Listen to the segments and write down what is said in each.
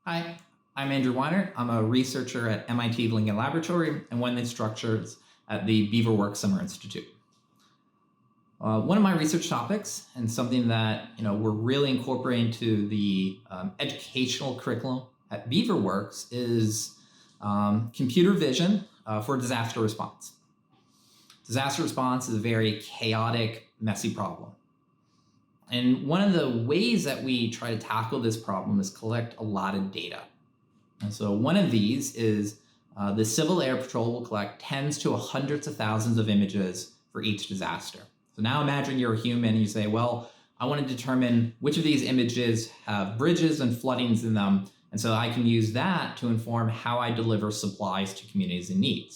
Hi, I'm Andrew Weinert. I'm a researcher at MIT Lincoln Laboratory and one of the instructors at the Beaver Summer Institute. One of my research topics, and something that we're really incorporating to the educational curriculum at Beaver is computer vision for disaster response. Disaster response is a very chaotic, messy problem. And one of the ways that we try to tackle this problem is collect a lot of data. And so one of these is the Civil Air Patrol will collect tens to hundreds of thousands of images for each disaster. So now imagine you're a human and you say, well, I want to determine which of these images have bridges and floodings in them. And so I can use that to inform how I deliver supplies to communities in need.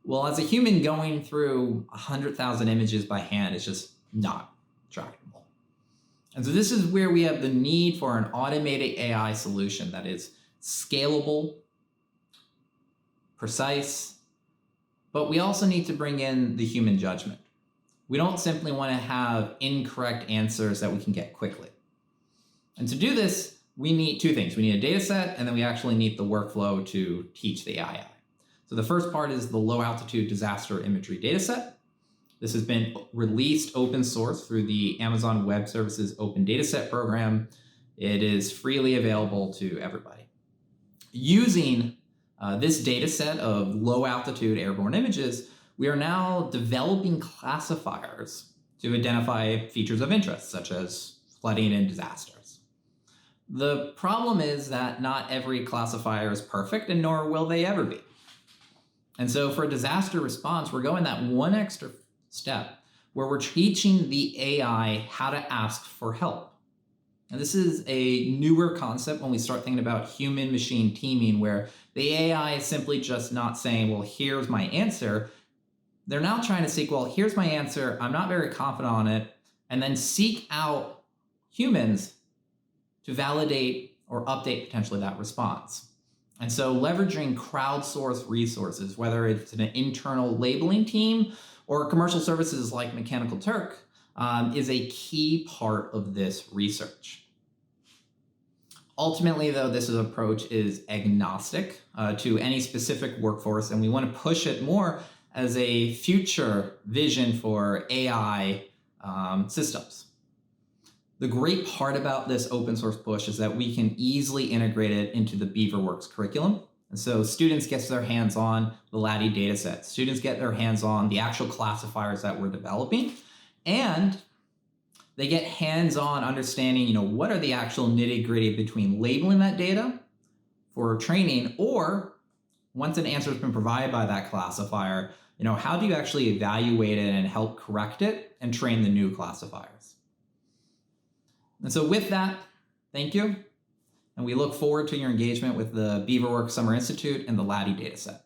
Well, as a human, going through 100,000 images by hand is just not tractable. And so this is where we have the need for an automated AI solution that is scalable, precise, but we also need to bring in the human judgment. We don't simply want to have incorrect answers that we can get quickly. And to do this, we need two things. We need a data set, and then we actually need the workflow to teach the AI. So the first part is the low altitude disaster imagery data set. This has been released open source through the Amazon Web Services Open Dataset program. It is freely available to everybody. Using this data set of low altitude airborne images, we are now developing classifiers to identify features of interest, such as flooding and disasters. The problem is that not every classifier is perfect, and nor will they ever be. And so for disaster response, we're going that one extra step where we're teaching the AI how to ask for help. And this is a newer concept when we start thinking about human-machine teaming, where the AI is simply just not saying, well, here's my answer. They're now trying to seek, well, here's my answer. I'm not very confident on it. And then seek out humans to validate or update potentially that response. And so leveraging crowdsourced resources, whether it's an internal labeling team or commercial services like Mechanical Turk, is a key part of this research. Ultimately, though, this approach is agnostic to any specific workforce, and we want to push it more as a future vision for AI systems. The great part about this open source push is that we can easily integrate it into the BeaverWorks curriculum. And so students get their hands on the LADI dataset. Students get their hands on the actual classifiers that we're developing, and they get hands-on understanding, what are the actual nitty-gritty between labeling that data for training, or once an answer has been provided by that classifier, how do you actually evaluate it and help correct it and train the new classifiers? And so with that, thank you. And we look forward to your engagement with the BeaverWorks Summer Institute and the LADI dataset.